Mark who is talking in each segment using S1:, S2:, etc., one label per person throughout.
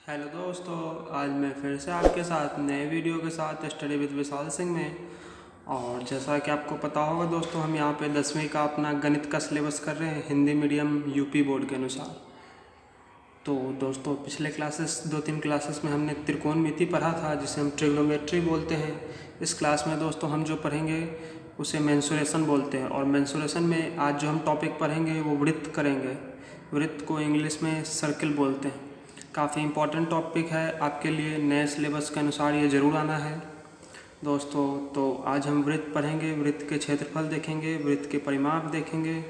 S1: Hello दोस्तों, आज मैं फिर से आपके साथ नए वीडियो के साथ स्टडी विद विशाल सिंह में। और जैसा कि आपको पता होगा दोस्तों, हम यहाँ पे 10वीं का अपना गणित का सिलेबस कर रहे हैं हिंदी मीडियम यूपी बोर्ड के अनुसार। तो दोस्तों, पिछले क्लासेस 2-3 क्लासेस में हमने त्रिकोणमिति पढ़ा था, जिसे हम ट्रिग्नोमेट्री बोलते हैं। इस क्लास में दोस्तों हम जो पढ़ेंगे उसे मेंसुरेशन बोलते हैं। और मेंसुरेशन में आज जो हम टॉपिक पढ़ेंगे वो वृत्त करेंगे। वृत्त को इंग्लिश में सर्किल बोलते हैं। काफ़ी इम्पोर्टेंट टॉपिक है आपके लिए, नए सिलेबस के अनुसार ये ज़रूर आना है दोस्तों। तो आज हम वृत्त पढ़ेंगे, वृत्त के क्षेत्रफल देखेंगे, वृत्त के परिमाप देखेंगे,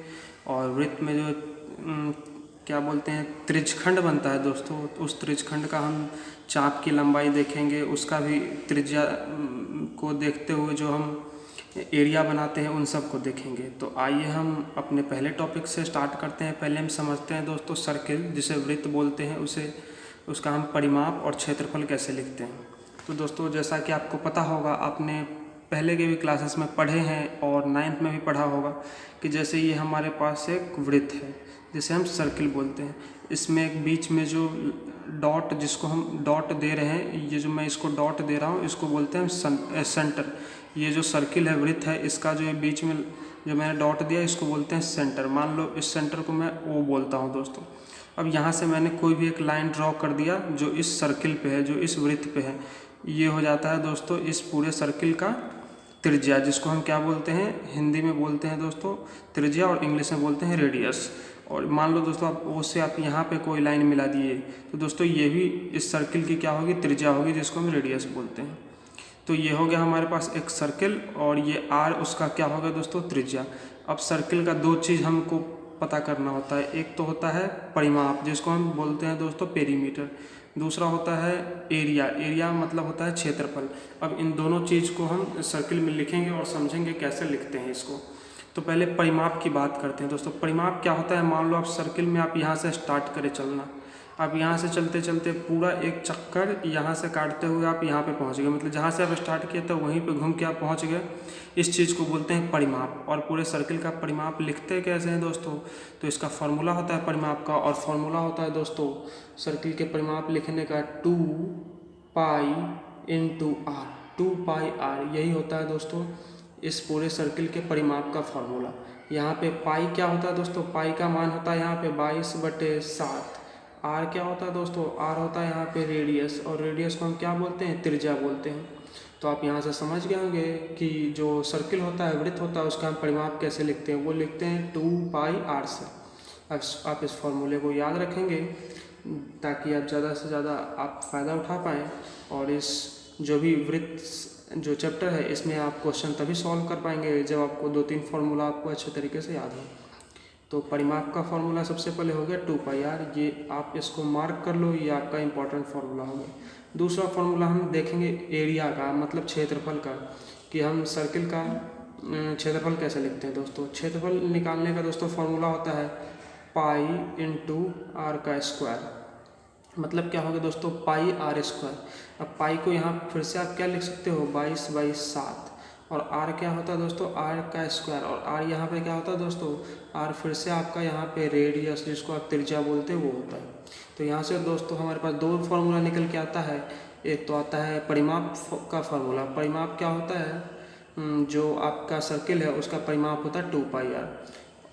S1: और वृत्त में जो क्या बोलते हैं त्रिज्यखंड बनता है दोस्तों, उस त्रिज्यखंड का हम चाप की लंबाई देखेंगे, उसका भी त्रिज्या को देखते हुए जो हम एरिया बनाते हैं उन सब को देखेंगे। तो आइए हम अपने पहले टॉपिक से स्टार्ट करते हैं। पहले हम समझते हैं दोस्तों सर्किल, जिसे वृत्त बोलते हैं, उसका हम परिमाप और क्षेत्रफल कैसे लिखते हैं। तो दोस्तों, जैसा कि आपको पता होगा, आपने पहले के भी क्लासेस में पढ़े हैं और 9th में भी पढ़ा होगा कि जैसे ये हमारे पास एक वृत्त है जिसे हम सर्किल बोलते हैं। इसमें एक बीच में जो डॉट, जिसको हम डॉट दे रहे हैं, ये जो मैं इसको डॉट दे रहा हूँ, इसको बोलते हैं सेंटर। ये जो सर्किल है, वृत्त है, इसका जो है बीच में जो मैंने डॉट दिया इसको बोलते हैं सेंटर। मान लो इस सेंटर को मैं ओ बोलता हूँ दोस्तों। अब यहाँ से मैंने कोई भी एक लाइन ड्रॉ कर दिया जो इस सर्किल पे है, जो इस वृत्त पे है, ये हो जाता है दोस्तों इस पूरे सर्किल का त्रिज्या, जिसको हम क्या बोलते हैं, हिंदी में बोलते हैं दोस्तों त्रिज्या, और इंग्लिश में बोलते हैं रेडियस। और मान लो दोस्तों आप ओ से आप यहाँ पे कोई लाइन मिला दिए, तो दोस्तों ये भी इस सर्किल की क्या होगी, त्रिज्या होगी, जिसको हम रेडियस बोलते हैं। तो ये हो गया हमारे पास एक सर्किल, और ये आर उसका क्या होगा दोस्तों, त्रिज्या। अब सर्किल का दो चीज़ हमको पता करना होता है। एक तो होता है परिमाप, जिसको हम बोलते हैं दोस्तों पेरीमीटर। दूसरा होता है एरिया। एरिया मतलब होता है क्षेत्रफल। अब इन दोनों चीज़ को हम सर्किल में लिखेंगे और समझेंगे कैसे लिखते हैं इसको। तो पहले परिमाप की बात करते हैं दोस्तों। परिमाप क्या होता है, मान लो आप सर्किल में आप यहाँ से स्टार्ट करें चलना, आप यहाँ से चलते चलते पूरा एक चक्कर यहाँ से काटते हुए आप यहाँ पे पहुँच गए, मतलब जहाँ से आप स्टार्ट किए थे वहीं पे घूम के आप पहुँच गए। इस चीज़ को बोलते हैं परिमाप। और पूरे सर्किल का परिमाप लिखते कैसे हैं दोस्तों, तो इसका फॉर्मूला होता है परिमाप का, और फॉर्मूला होता है दोस्तों सर्किल के परिमाप लिखने का 2 pi into r. 2 pi r, यही होता है दोस्तों इस पूरे सर्किल के परिमाप का फॉर्मूला। यहाँ पे पाई क्या होता है दोस्तों, पाई का मान होता है यहाँ पे 22/7। आर क्या होता है दोस्तों, आर होता है यहाँ पे रेडियस, और रेडियस को हम क्या बोलते हैं, त्रिज्या बोलते हैं। तो आप यहाँ से समझ गए होंगे कि जो सर्किल होता है, वृत्त होता है, उसका हम परिमाप कैसे लिखते हैं। वो लिखते हैं 2 पाई आर से। अब आप इस फॉर्मूले को याद रखेंगे ताकि आप ज़्यादा से ज़्यादा आप फ़ायदा उठा पाएँ, और इस जो भी वृत्त जो चैप्टर है इसमें आप क्वेश्चन तभी सॉल्व कर पाएंगे जब आपको 2-3 फार्मूला आपको अच्छे तरीके से याद हो। तो परिमाप का फॉर्मूला सबसे पहले हो गया 2 पाई आर, ये आप इसको मार्क कर लो, ये आपका इंपॉर्टेंट फार्मूला हो गया। दूसरा फार्मूला हम देखेंगे एरिया का, मतलब क्षेत्रफल का, कि हम सर्किल का क्षेत्रफल कैसे लिखते हैं दोस्तों। क्षेत्रफल निकालने का दोस्तों फार्मूला होता है पाई इंटू आर का स्क्वायर। मतलब क्या होगा दोस्तों, पाई आर स्क्वायर। अब पाई को यहाँ फिर से आप क्या लिख सकते हो, 22/7। और आर क्या होता है दोस्तों, आर का स्क्वायर। और आर यहाँ पे क्या होता है दोस्तों, आर फिर से आपका यहाँ पे रेडियस, जिसको आप त्रिज्या बोलते हैं, वो होता है। तो यहाँ से दोस्तों हमारे पास 2 फार्मूला निकल के आता है। एक तो आता है परिमाप का फार्मूला। परिमाप क्या होता है, जो आपका सर्किल है उसका परिमाप होता है 2 पाई आर।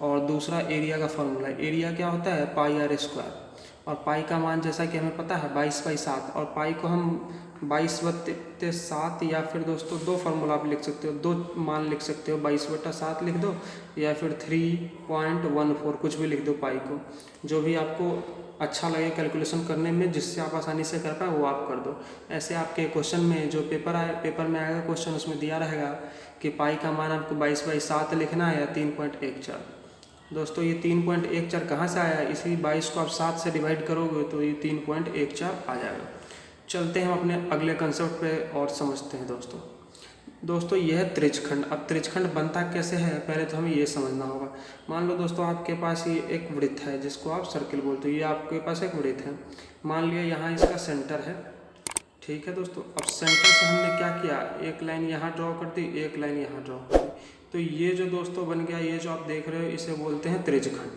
S1: और दूसरा एरिया का फार्मूला। एरिया क्या होता है, पाई आर स्क्वायर। और पाई का मान जैसा कि हमें पता है 22/7, और पाई को हम 22/7, या फिर दोस्तों 2 फार्मूला आप लिख सकते हो, 2 मान लिख सकते हो, 22/7 लिख दो, या फिर 3.14 कुछ भी लिख दो पाई को, जो भी आपको अच्छा लगे कैलकुलेशन करने में, जिससे आप आसानी से कर पाए वो आप कर दो। ऐसे आपके क्वेश्चन में जो पेपर में आएगा क्वेश्चन, उसमें दिया रहेगा कि पाई का मान आपको 22/7 लिखना है या 3.14। दोस्तों ये 3.14 कहाँ से आया, इसी 22 को आप 7 से डिवाइड करोगे तो ये 3.14 आ जाएगा। चलते हैं हम अपने अगले कंसेप्ट पे और समझते हैं दोस्तों यह है त्रिज्यखंड। अब त्रिज्यखंड बनता कैसे है, पहले तो हमें ये समझना होगा। मान लो दोस्तों आपके पास ये एक वृत्त है जिसको आप सर्किल बोलते हो, ये आपके पास एक वृत्त है। मान लिया यहाँ इसका सेंटर है, ठीक है दोस्तों। अब सेंटर से हमने क्या किया, एक लाइन यहाँ ड्रॉ कर दी, एक लाइन यहाँ ड्रॉ कर दी। तो ये जो दोस्तों बन गया, ये जो आप देख रहे हो इसे बोलते हैं त्रिज्यखंड।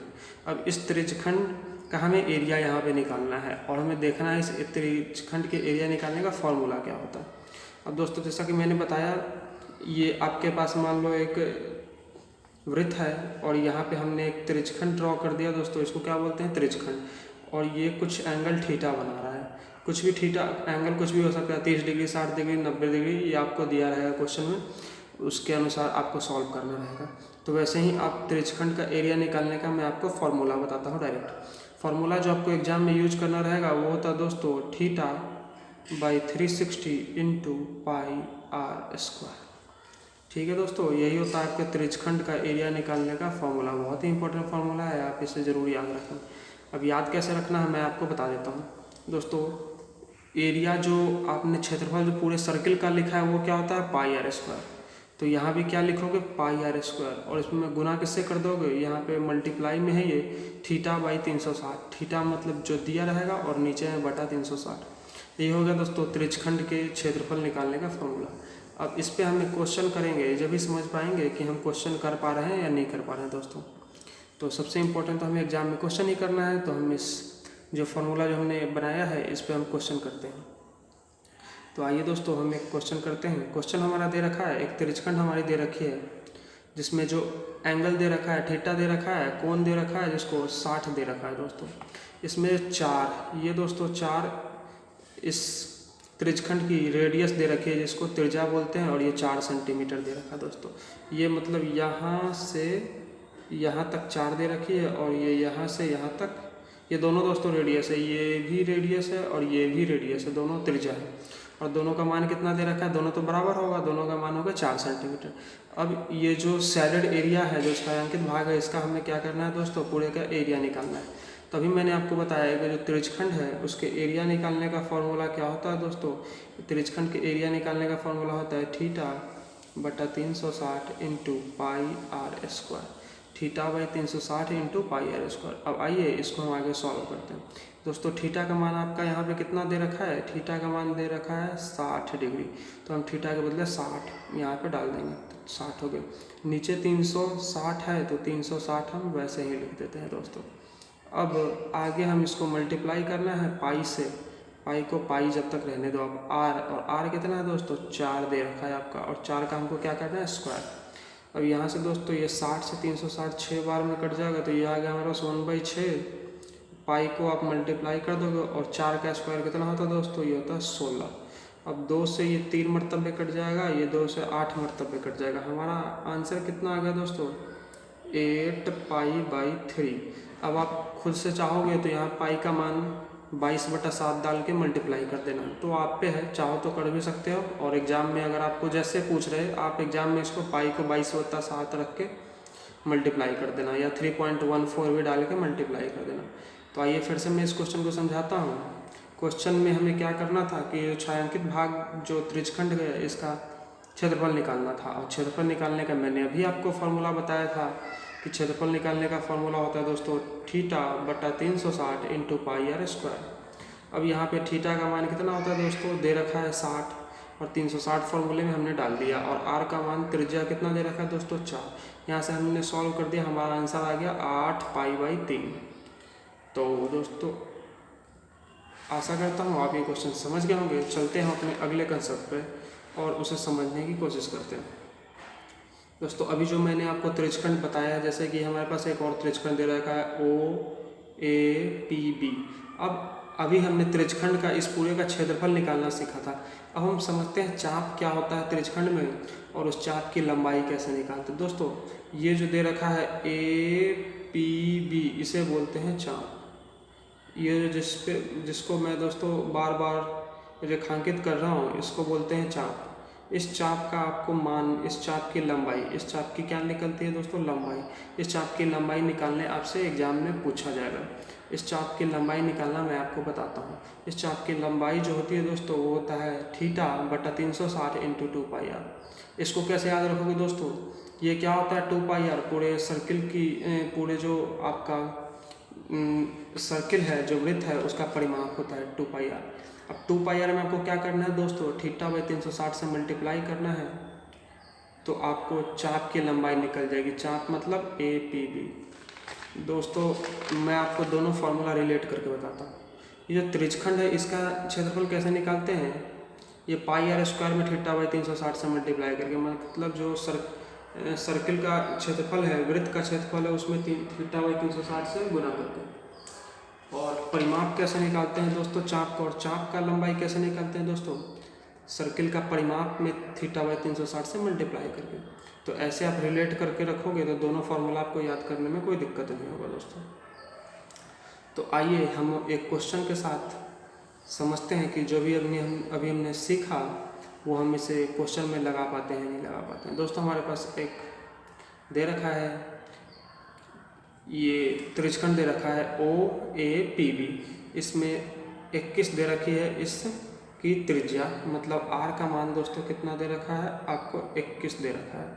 S1: अब इस त्रिज्यखंड का हमें एरिया यहाँ पे निकालना है और हमें देखना है इस त्रिज्यखंड के एरिया निकालने का फॉर्मूला क्या होता है। अब दोस्तों जैसा कि मैंने बताया, ये आपके पास मान लो एक वृत्त है और यहाँ पे हमने एक त्रिज्यखंड ड्रॉ कर दिया दोस्तों, इसको क्या बोलते हैं, त्रिज्यखंड। और ये कुछ एंगल थीटा बना रहा है, कुछ भी थीटा एंगल कुछ भी हो सकता है, 30 डिग्री, 60 डिग्री, 90 डिग्री, ये आपको दिया रहेगा क्वेश्चन में, उसके अनुसार आपको सॉल्व करना रहेगा। तो वैसे ही आप त्रिज्यखंड का एरिया निकालने का मैं आपको फॉर्मूला बताता हूँ डायरेक्ट। फॉर्मूला जो आपको एग्जाम में यूज करना रहेगा वो होता है दोस्तों theta by 360 into pi r square. ठीक है दोस्तों, यही होता है आपके त्रिज्यखंड का एरिया निकालने का फॉर्मूला। बहुत ही इंपॉर्टेंट फॉर्मूला है, आप इसे ज़रूर याद रखें। अब याद कैसे रखना है मैं आपको बता देता हूँ दोस्तों। एरिया जो आपने क्षेत्रफल जो पूरे सर्किल का लिखा है वो क्या होता है, पाई आर स्क्वायर। तो यहाँ भी क्या लिखोगे, पाई आर स्क्वायर, और इसमें गुना किससे कर दोगे, यहाँ पे मल्टीप्लाई में है ये थीटा बाई 360। थीटा मतलब जो दिया रहेगा और नीचे है बटा 360। ये हो गया दोस्तों त्रिज्यखंड के क्षेत्रफल निकालने का फॉर्मूला। अब इस पे हम क्वेश्चन करेंगे, जब भी समझ पाएंगे कि हम क्वेश्चन कर पा रहे हैं या नहीं कर पा रहे हैं दोस्तों। तो सबसे इम्पोर्टेंट तो हमें एग्जाम में क्वेश्चन ही करना है, तो हम इस जो फॉर्मूला जो हमने बनाया है इस पे हम क्वेश्चन करते हैं। तो आइए दोस्तों हम एक क्वेश्चन करते हैं। क्वेश्चन हमारा दे रखा है, एक त्रिज्यखंड हमारी दे रखी है जिसमें जो एंगल दे रखा है थीटा दे रखा है, कोण दे रखा है जिसको 60 दे रखा है दोस्तों। इसमें 4, ये दोस्तों 4 इस त्रिज्यखंड की रेडियस दे रखी है जिसको त्रिज्या बोलते हैं, और ये 4 सेंटीमीटर दे रखा है दोस्तों। ये मतलब यहाँ से यहाँ तक 4 दे रखी है और ये यहाँ से यहाँ तक, ये दोनों दोस्तों रेडियस है, ये भी रेडियस है और ये भी रेडियस है, दोनों त्रिज्या है। और दोनों का मान कितना दे रखा है, दोनों तो बराबर होगा, दोनों का मान होगा 4 सेंटीमीटर। अब ये जो सैडेड एरिया है, जो छायांकित भाग है, इसका हमें क्या करना है दोस्तों, पूरे का एरिया निकालना है। तभी मैंने आपको बताया कि जो त्रिज्यखंड है उसके एरिया निकालने का फॉर्मूला क्या होता है दोस्तों। त्रिज्यखंड के एरिया निकालने का फॉर्मूला होता है थीटा बटा 360 into pi r square. Theta by 360 into pi r square. अब आइए इसको हम आगे सॉल्व करते हैं दोस्तों। थीटा का मान आपका यहाँ पे कितना दे रखा है, थीटा का मान दे रखा है 60 डिग्री, तो हम थीटा के बदले 60 यहाँ पे डाल देंगे, 60 हो गए। नीचे 360 है तो 360 हम वैसे ही लिख देते हैं दोस्तों। अब आगे हम इसको मल्टीप्लाई करना है पाई से, पाई को पाई जब तक रहने दो। अब आर, और आर कितना है दोस्तों, 4 दे रखा है आपका, और 4 का हमको क्या करना है, स्क्वायर। अब यहाँ से दोस्तों ये 60 से 360 6 बार में कट जाएगा, तो ये आ गया हमारा 1/6। पाई को आप मल्टीप्लाई कर दोगे और 4 का स्क्वायर कितना होता है दोस्तों, ये होता है 16। अब 2 से ये 3 मरतबे कट जाएगा, ये 2 से 8 मरतबे कट जाएगा। हमारा आंसर कितना आ गया दोस्तों, 8 पाई बाई 3। अब आप खुद से चाहोगे तो यहाँ पाई का मान 22/7 डाल के मल्टीप्लाई कर देना, तो आप पे है, चाहो तो कर भी सकते हो। और एग्जाम में अगर आपको जैसे पूछ रहे, आप एग्जाम में इसको पाई को 22/7 रख के मल्टीप्लाई कर देना, या 3.14 भी डाल के मल्टीप्लाई कर देना। तो आइए फिर से मैं इस क्वेश्चन को समझाता हूँ। क्वेश्चन में हमें क्या करना था कि छायांकित भाग जो त्रिज्यखंड है इसका क्षेत्रफल निकालना था, और क्षेत्रफल निकालने का मैंने अभी आपको फॉर्मूला बताया था कि क्षेत्रफल निकालने का फॉर्मूला होता है दोस्तों थीटा बटा 360 इंटू पाई आर स्क्वायर। अब यहाँ पे थीटा का मान कितना होता है दोस्तों, दे रखा है 60, और 360 फॉर्मूले में हमने डाल दिया, और आर का मान त्रिज्या कितना दे रखा है दोस्तों, 4। यहाँ से हमने सॉल्व कर दिया, हमारा आंसर आ गया 8 पाई बाई 3। तो दोस्तों आशा करता हूँ आप ये क्वेश्चन समझ गए होंगे। चलते हैं अपने अगले कंसेप्ट पे और उसे समझने की कोशिश करते हैं दोस्तों। अभी जो मैंने आपको त्रिज्यखंड बताया है, जैसे कि हमारे पास एक और त्रिज्यखंड दे रखा है OAPB। अब अभी हमने त्रिज्यखंड का इस पूरे का क्षेत्रफल निकालना सीखा था। अब हम समझते हैं चाप क्या होता है त्रिज्यखंड में, और उस चाप की लंबाई कैसे निकालते हैं दोस्तों। ये जो दे रखा है APB, इसे बोलते हैं चाप। ये जिसको मैं दोस्तों बार बार रेखांकित कर रहा हूँ, इसको बोलते हैं चाप। इस चाप का आपको मान, इस चाप की लंबाई, इस चाप की क्या निकलती है दोस्तों, लंबाई। इस चाप की लंबाई निकालने आपसे एग्जाम में पूछा जाएगा। इस चाप की लंबाई निकालना मैं आपको बताता हूँ। इस चाप की लंबाई जो होती है दोस्तों वो होता है थीटा बटा 360 इंटू 2 पाई आर। इसको कैसे याद रखोगे दोस्तों, ये क्या होता है 2 पाई आर, पूरे सर्किल की, पूरे जो आपका सर्किल है, जो वृत्त है, उसका परिमाप होता है 2 पाई आर। अब 2 पाई आर में आपको क्या करना है दोस्तों, थीटा बाई 360 से मल्टीप्लाई करना है, तो आपको चाप की लंबाई निकल जाएगी। चाप मतलब APB। दोस्तों मैं आपको दोनों फार्मूला रिलेट करके बताता हूँ। ये जो त्रिज्यखंड है इसका क्षेत्रफल कैसे निकालते हैं, ये पाई आर स्क्वायर में थीटा बाई 360 से मल्टीप्लाई करके, मतलब जो सर्किल का क्षेत्रफल है, वृत्त का क्षेत्रफल है, उसमें थीटा बाई 360 से गुना करते हैं। और परिमाप कैसे निकालते हैं दोस्तों, चाप का, और चाप का लंबाई कैसे निकालते हैं दोस्तों, सर्किल का परिमाप में थीटा बाई 360 से मल्टीप्लाई करके। तो ऐसे आप रिलेट करके रखोगे तो दोनों फार्मूला आपको याद करने में कोई दिक्कत नहीं होगा दोस्तों। तो आइए हम एक क्वेश्चन के साथ समझते हैं कि जो भी अभी हमने सीखा वो हम इसे क्वेश्चन में लगा पाते हैं नहीं लगा पाते हैं। दोस्तों हमारे पास एक दे रखा है, ये त्रिज्यखंड दे रखा है OAPB, इसमें 21 दे रखी है इसकी त्रिज्या, मतलब R का मान दोस्तों कितना दे रखा है, आपको 21 दे रखा है,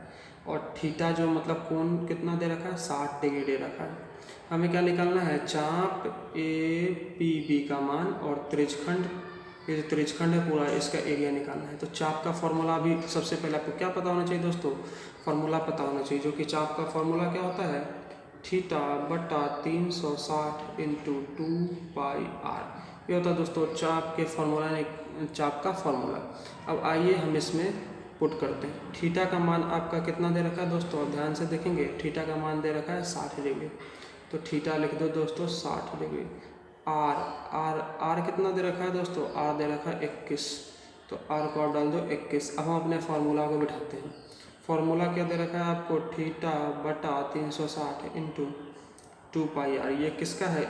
S1: और थीटा जो मतलब कोण कितना दे रखा है, 60 डिग्री दे रखा है। हमें क्या निकालना है, चाप APB का मान और त्रिज्यखंड, ये जो त्रिज्यखंड है पूरा, इसका एरिया निकालना है। तो चाप का फॉर्मूला भी सबसे पहले आपको क्या पता होना चाहिए दोस्तों, फॉर्मूला पता होना चाहिए, जो कि चाप का फॉर्मूला क्या होता है, थीटा बटा 360 इंटू 2 पाई आर। ये होता है दोस्तों चाप के फॉर्मूला ने, चाप का फॉर्मूला। अब आइए हम इसमें पुट करते हैं। थीटा का मान आपका कितना दे रखा है दोस्तों, ध्यान से देखेंगे, थीटा का मान दे रखा है 60 डिग्री, तो थीटा लिख दो दोस्तों 60 डिग्री। आर कितना दे रखा है दोस्तों, आर दे रखा है 21, तो आर को डाल दो 21। अब हम अपने फार्मूला को बिठाते हैं। फार्मूला क्या दे रखा है आपको, थीटा बटा 360 इंटू 2 पाई आर। ये किसका है,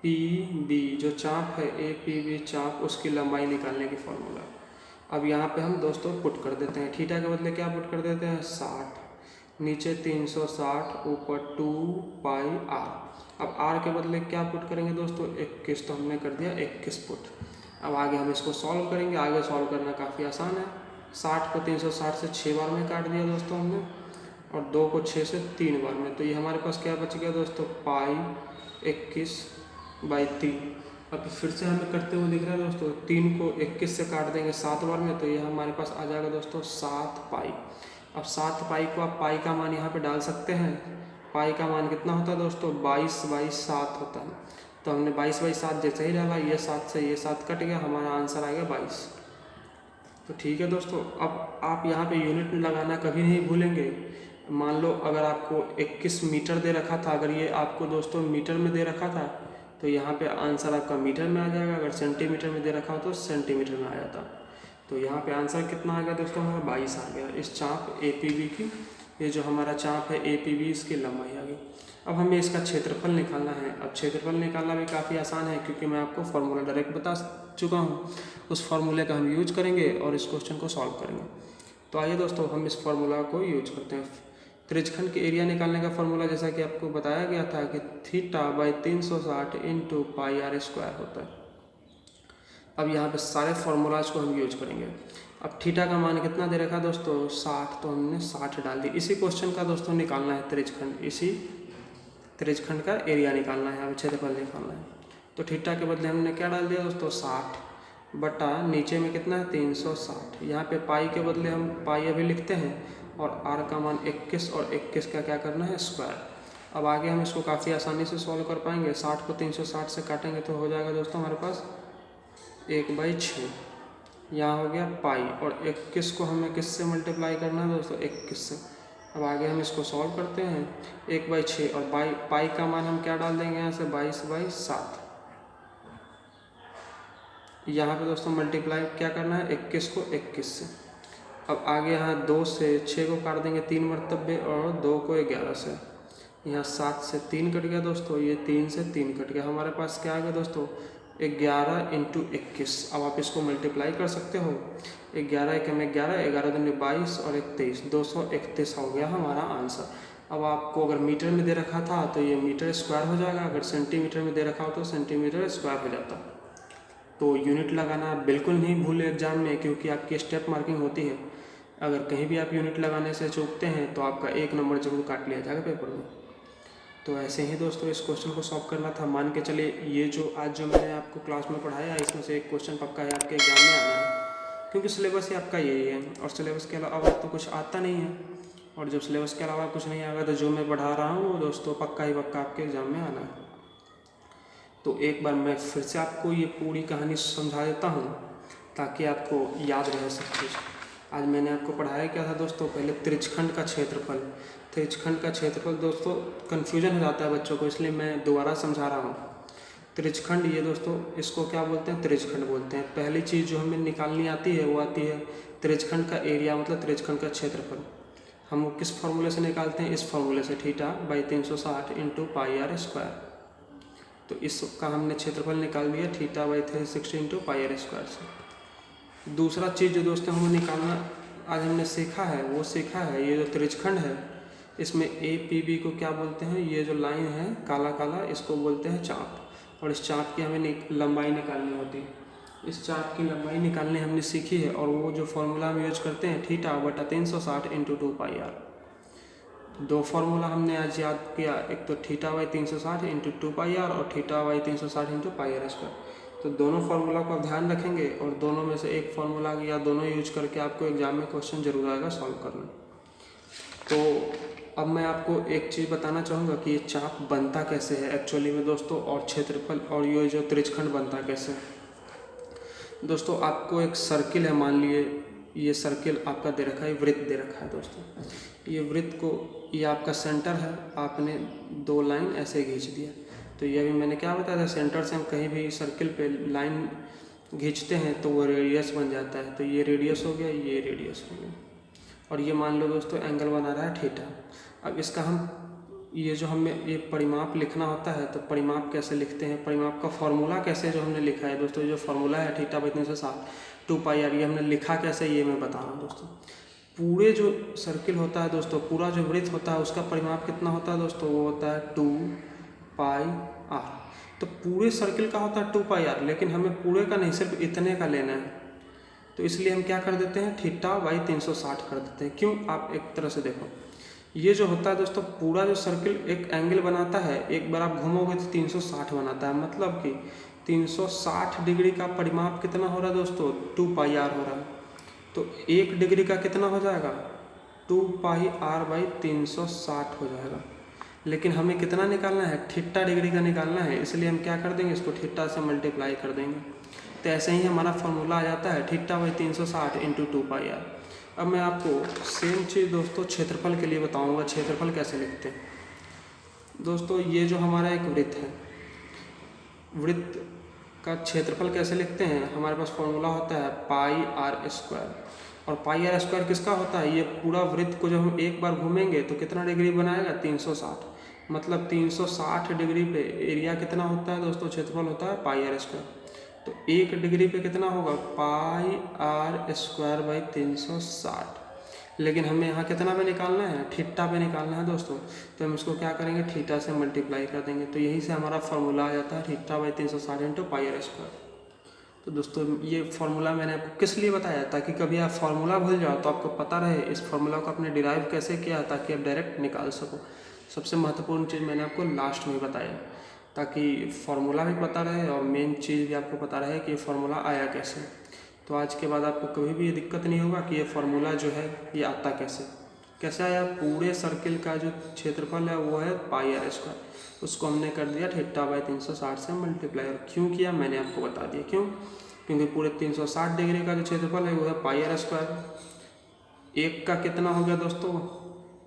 S1: APB जो चाप है, APB चाप, उसकी लंबाई निकालने की फार्मूला। अब यहाँ पे हम दोस्तों पुट कर देते हैं, थीटा के बदले क्या पुट कर देते हैं, 60, नीचे 360, ऊपर 2 पाई आर। अब आर के बदले क्या पुट करेंगे दोस्तों, 21, तो हमने कर दिया 21 पुट। अब आगे हम इसको सॉल्व करेंगे, आगे सॉल्व करना काफ़ी आसान है। 60 को 360 से 6 बार में काट दिया दोस्तों हमने, और 2 को 6 से 3 बार में, तो ये हमारे पास क्या बच गया दोस्तों, पाई 21/3। अब फिर से हमें करते हुए दिख रहा है दोस्तों, 3 को 21 से काट देंगे 7 बार में, तो ये हमारे पास आ जाएगा दोस्तों 7 पाई। अब 7 पाई को आप पाई का मान यहाँ पे डाल सकते हैं। पाई का मान कितना होता है दोस्तों, 22/7 होता है। तो हमने 22/7 जैसे ही डाला, ये 7 से ये 7 कट गया, हमारा आंसर आ गया 22। तो ठीक है दोस्तों, अब आप यहाँ पे यूनिट लगाना कभी नहीं भूलेंगे। मान लो अगर आपको 21 मीटर दे रखा था, अगर ये आपको दोस्तों मीटर में दे रखा था, तो यहाँ पे आंसर आपका मीटर में आ जाएगा। अगर सेंटीमीटर में दे रखा हो तो सेंटीमीटर में आ जाता। तो यहाँ पे आंसर कितना आ गया दोस्तों, हमारा 22 आ गया। इस चाप APB की, ये जो हमारा चाप है APB, इसकी लंबाई आ गई। अब हमें इसका क्षेत्रफल निकालना है। अब क्षेत्रफल निकालना भी काफ़ी आसान है, क्योंकि मैं आपको फार्मूला डायरेक्ट बता चुका हूँ। उस फार्मूले का हम यूज करेंगे और इस क्वेश्चन को सॉल्व करेंगे। तो आइए दोस्तों हम इस फार्मूला को यूज करते हैं। त्रिज्यखंड के एरिया निकालने का फार्मूला जैसा कि आपको बताया गया था कि theta by 360 into pi r square होता है। अब यहाँ पे सारे फार्मूलाज को हम यूज करेंगे। अब थीटा का मान कितना दे रखा है दोस्तों, 60, तो हमने 60 डाल दी। इसी क्वेश्चन का दोस्तों निकालना है त्रिज्यखंड, इसी त्रिज्यखंड का एरिया निकालना है, अब क्षेत्रफल निकालना है। तो थीटा के बदले हमने क्या डाल दिया दोस्तों, 60 बटा नीचे में कितना है 360। यहाँ पे पाई के बदले हम पाई अभी लिखते हैं, और आर का मान 21, और 21 का क्या करना है, स्क्वायर। अब आगे हम इसको काफ़ी आसानी से सॉल्व कर पाएंगे। 60 को 360 से काटेंगे तो हो जाएगा दोस्तों हमारे पास 1/6। यहाँ हो गया पाई, और 21 को हमें किससे मल्टीप्लाई करना है दोस्तों, 21 से। अब आगे हम इसको सॉल्व करते हैं, 1/6, और पाई का मान हम क्या डाल देंगे यहाँ से, 22/7। यहाँ पे दोस्तों मल्टीप्लाई क्या करना है, 21 को 21 से। अब आगे यहाँ 2 से 6 को काट देंगे 3 मरतबे, और 2 को 11 से। यहाँ 7 से 3 कट गया दोस्तों, ये 3 से 3 कट गया। हमारे पास क्या आ गया दोस्तों, 11 × 21। अब आप इसको मल्टीप्लाई कर सकते हो, 11 × 11, 11 दूनी 22 और 1 23, 231 हो गया हमारा आंसर। अब आपको अगर मीटर में दे रखा था तो ये मीटर स्क्वायर हो जाएगा, अगर सेंटीमीटर में दे रखा हो तो सेंटीमीटर स्क्वायर हो जाता। तो यूनिट लगाना बिल्कुल नहीं भूले एग्जाम में, क्योंकि आपकी स्टेप मार्किंग होती है। अगर कहीं भी आप यूनिट लगाने से चूकते हैं तो आपका 1 नंबर जरूर काट लिया जाएगा पेपर में। तो ऐसे ही दोस्तों इस क्वेश्चन को सॉल्व करना था। मान के चलिए ये जो आज जो मैंने आपको क्लास में पढ़ाया, इसमें से एक क्वेश्चन पक्का है आपके एग्जाम में आना है, क्योंकि सिलेबस ही आपका यही है, और सिलेबस के अलावा तो कुछ आता नहीं है। और जब सिलेबस के अलावा कुछ नहीं आएगा तो जो मैं पढ़ा रहा हूँ वो दोस्तों पक्का ही पक्का आपके एग्ज़ाम में आना है। तो एक बार मैं फिर से आपको ये पूरी कहानी समझा देता हूँ ताकि आपको याद रहे सब कुछ। आज मैंने आपको पढ़ाया क्या था दोस्तों, पहले त्रिज्यखंड का क्षेत्रफल। त्रिज्यखंड का क्षेत्रफल दोस्तों कन्फ्यूजन हो जाता है बच्चों को, इसलिए मैं दोबारा समझा रहा हूँ। त्रिज्यखंड, ये दोस्तों इसको क्या बोलते हैं, त्रिज्यखंड बोलते हैं। पहली चीज़ जो हमें निकालनी आती है वो आती है त्रिज्यखंड का एरिया, मतलब त्रिज्यखंड का क्षेत्रफल। हम वो किस फॉर्मूले से निकालते हैं, इस फॉर्मूले से, θ/360 × πr²। तो इसका हमने क्षेत्रफल निकाल दिया θ/360 × πr² से। दूसरा चीज़ जो दोस्तों हमें निकालना आज हमने सीखा है वो सीखा है ये जो त्रिज्यखंड है, इसमें APB को क्या बोलते हैं, ये जो लाइन है काला काला इसको बोलते हैं चाप, और इस चाप की हमें लंबाई निकालनी होती है। इस चाप की लंबाई निकालने हमने सीखी है, और वो जो फॉर्मूला हम यूज करते हैं θ/360 × 2πr। दो फार्मूला हमने आज याद किया, एक तो θ/360 × 2πr और θ/360 × πr²। तो दोनों फार्मूला को आप ध्यान रखेंगे और दोनों में से एक फार्मूला या दोनों यूज करके आपको एग्जाम में क्वेश्चन जरूर आएगा सॉल्व करना। तो अब मैं आपको एक चीज़ बताना चाहूँगा कि ये चाप बनता कैसे है एक्चुअली में दोस्तों, और क्षेत्रफल और ये जो त्रिज्यखंड बनता कैसे है। दोस्तों आपको एक सर्किल है, मान लिए ये सर्किल आपका दे रखा है, वृत्त दे रखा है दोस्तों। ये वृत्त को, ये आपका सेंटर है, आपने दो लाइन ऐसे खींच दिया। तो ये अभी मैंने क्या बताया था, सेंटर से हम कहीं भी सर्किल पे लाइन खींचते हैं तो वो रेडियस बन जाता है। तो ये रेडियस हो गया, ये रेडियस हो गया, और ये मान लो दोस्तों एंगल बना रहा है θ। अब इसका हम ये जो हमें ये परिमाप लिखना होता है, तो परिमाप कैसे लिखते हैं, परिमाप का फॉर्मूला कैसे जो हमने लिखा है दोस्तों, जो फॉर्मूला है θ/360 2πr, ये हमने लिखा कैसे ये मैं बता रहा हूँ दोस्तों। पूरे जो सर्किल होता है दोस्तों, पूरा जो वृत्त होता है उसका परिमाप कितना होता है दोस्तों, वो होता है 2πr। तो पूरे सर्किल का होता है 2πr, लेकिन हमें पूरे का नहीं, सिर्फ इतने का लेना है। तो इसलिए हम क्या कर देते हैं, θ/360 कर देते हैं। क्यों, आप एक तरह से देखो, ये जो होता है दोस्तों पूरा जो सर्किल एक एंगल बनाता है, एक बार आप घूमोगे तो 360 बनाता है, मतलब कि 360 डिग्री का परिमाप कितना हो रहा है दोस्तों, 2πr हो रहा है। तो 1 डिग्री का कितना हो जाएगा, 2πr/360 हो जाएगा। लेकिन हमें कितना निकालना है, θ डिग्री का निकालना है, इसलिए हम क्या कर देंगे, इसको θ से मल्टीप्लाई कर देंगे। तो ऐसे ही हमारा फॉर्मूला आ जाता है θ/360 × 2πr। अब मैं आपको सेम चीज़ दोस्तों क्षेत्रफल के लिए बताऊंगा, क्षेत्रफल कैसे लिखते हैं। दोस्तों ये जो हमारा एक वृत्त है, वृत्त का क्षेत्रफल कैसे लिखते हैं, हमारे पास फॉर्मूला होता है πr²। और πr² किसका होता है, ये पूरा वृत्त को जब हम एक बार घूमेंगे तो कितना डिग्री बनाएगा, 360। मतलब 360 डिग्री पे एरिया कितना होता है दोस्तों, क्षेत्रफल होता है πr²। तो 1 डिग्री पे कितना होगा, πr²/360। लेकिन हमें यहाँ कितना पे निकालना है, θ पे निकालना है दोस्तों। तो हम इसको क्या करेंगे, θ से मल्टीप्लाई कर देंगे। तो यही से हमारा फॉर्मूला आ जाता है θ/360 × πr²। तो दोस्तों ये फार्मूला मैंने आपको किस लिए बताया, ताकि कभी आप फार्मूला भूल जाओ तो आपको पता रहे इस फार्मूला को आपने डिराइव कैसे किया, ताकि आप डायरेक्ट निकाल सको। सबसे महत्वपूर्ण चीज़ मैंने आपको लास्ट में बताया, ताकि फार्मूला भी पता रहे और मेन चीज़ भी आपको पता रहे कि ये फार्मूला आया कैसे। तो आज के बाद आपको कभी भी ये दिक्कत नहीं होगा कि ये फार्मूला जो है ये आता कैसे आया। पूरे सर्किल का जो क्षेत्रफल है वो है πr², उसको हमने कर दिया θ/360 से मल्टीप्लाई। और क्यों किया मैंने आपको बता दिया, क्यों, क्योंकि पूरे 360 डिग्री का जो क्षेत्रफल है वो है πr²। एक का कितना हो गया दोस्तों,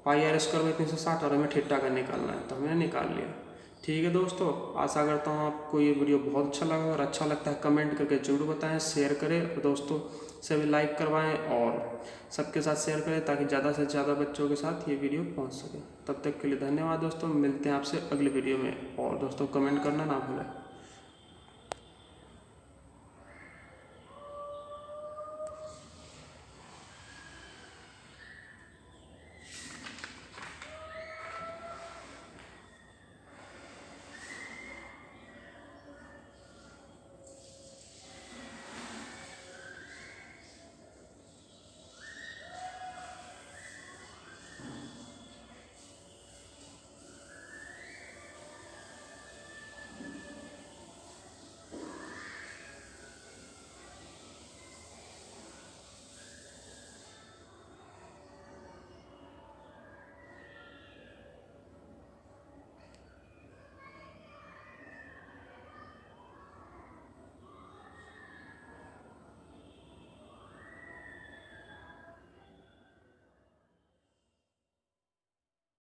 S1: πr²/360, और हमें θ का निकालना है, तो हमने निकाल लिया। ठीक है दोस्तों, आशा करता हूँ आपको ये वीडियो बहुत अच्छा लगा। अगर अच्छा लगता है कमेंट करके जरूर बताएं, शेयर करें, और दोस्तों से भी लाइक करवाएं और सबके साथ शेयर करें, ताकि ज़्यादा से ज़्यादा बच्चों के साथ ये वीडियो पहुंच सके। तब तक के लिए धन्यवाद दोस्तों, मिलते हैं आपसे अगले वीडियो में। और दोस्तों कमेंट करना ना भूलें।